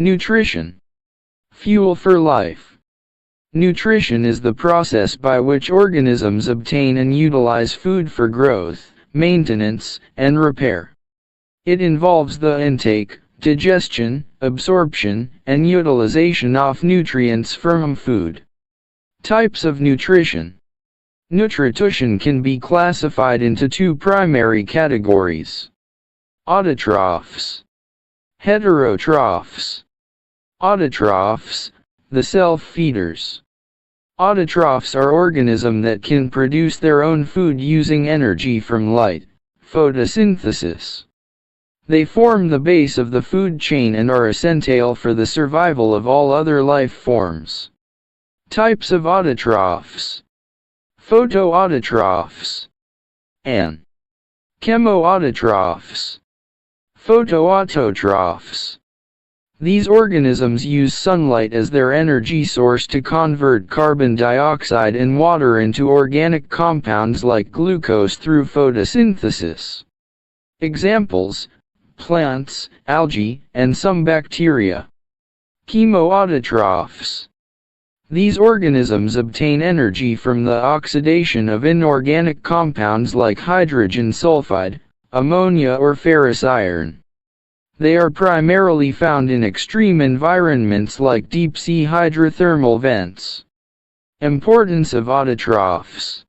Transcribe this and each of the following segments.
Nutrition. Fuel for life. Nutrition is the process by which organisms obtain and utilize food for growth, maintenance, and repair. It involves the intake, digestion, absorption, and utilization of nutrients from food. Types of nutrition. Nutrition can be classified into two primary categories: autotrophs, heterotrophs. Autotrophs, the self-feeders. Autotrophs are organisms that can produce their own food using energy from light, photosynthesis. They form the base of the food chain and are essential for the survival of all other life forms. Types of autotrophs: PHOTOAUTOTROPHS and CHEMOAUTOTROPHS. PHOTOAUTOTROPHs. These organisms use sunlight as their energy source to convert carbon dioxide and water into organic compounds like glucose through photosynthesis. Examples: plants, algae, and some bacteria. CHEMOAUTOTROPHs. These organisms obtain energy from the oxidation of inorganic compounds like hydrogen sulfide, ammonia, or ferrous iron. They are primarily found in extreme environments like deep-sea hydrothermal vents. Importance of autotrophs.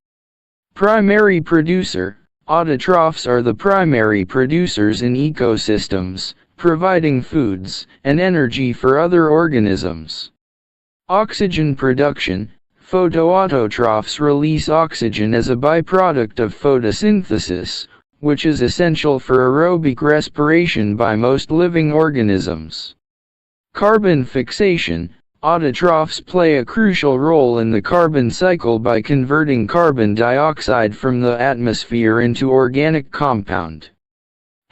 Primary producer. Autotrophs are the primary producers in ecosystems, providing foods and energy for other organisms. Oxygen production. Photoautotrophs release oxygen as a byproduct of photosynthesis, which is essential for aerobic respiration by most living organisms. Carbon fixation. Autotrophs play a crucial role in the carbon cycle by converting carbon dioxide from the atmosphere into organic compound.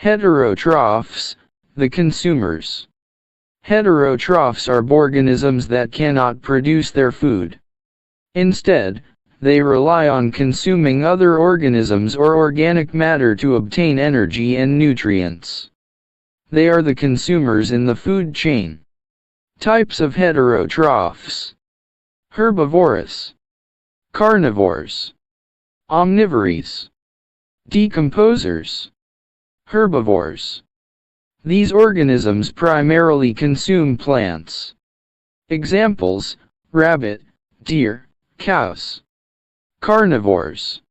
Heterotrophs, the consumers. Heterotrophs are organisms that cannot produce their food. Instead, they rely on consuming other organisms or organic matter to obtain energy and nutrients. They are the consumers in the food chain. Types of heterotrophs. Herbivorous, carnivores, omnivores, decomposers, herbivores. These organisms primarily consume plants. Examples: rabbit, deer, cows. Carnivores.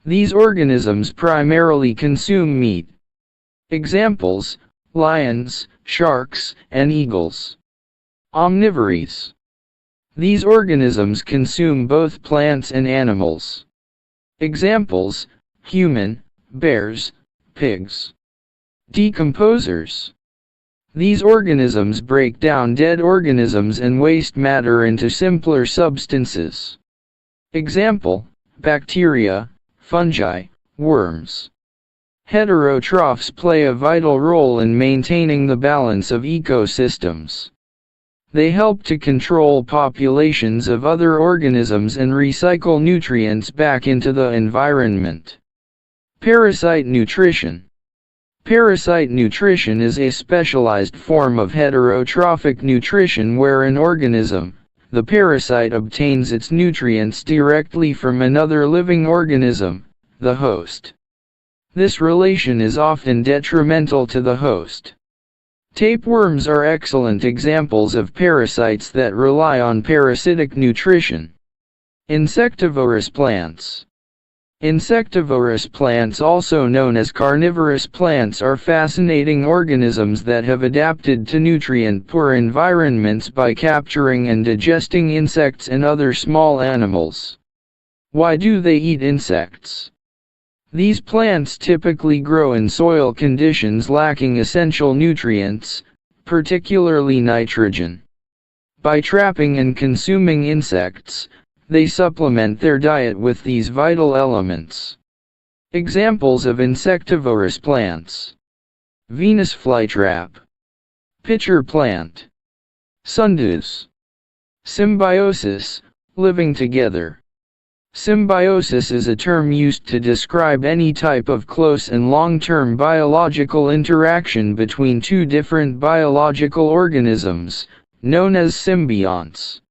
These organisms primarily consume meat. Examples: lions, sharks, and eagles. Omnivores. These organisms consume both plants and animals. Examples: human, bears, pigs. Decomposers. These organisms break down dead organisms and waste matter into simpler substances. Example: bacteria, fungi, worms. Heterotrophs play a vital role in maintaining the balance of ecosystems. They help to control populations of other organisms and recycle nutrients back into the environment. Parasite nutrition. Parasite nutrition is a specialized form of heterotrophic nutrition where an organism, the parasite, obtains its nutrients directly from another living organism, the host. This relation is often detrimental to the host. Tapeworms are excellent examples of parasites that rely on parasitic nutrition. Insectivorous plants. Insectivorous plants, also known as carnivorous plants, are fascinating organisms that have adapted to nutrient-poor environments by capturing and digesting insects and other small animals. Why do they eat insects? These plants typically grow in soil conditions lacking essential nutrients, particularly nitrogen. By trapping and consuming insects, they supplement their diet with these vital elements. Examples of insectivorous plants: Venus flytrap, pitcher plant, sundews. Symbiosis, living together. Symbiosis is a term used to describe any type of close and long-term biological interaction between two different biological organisms, known as symbionts.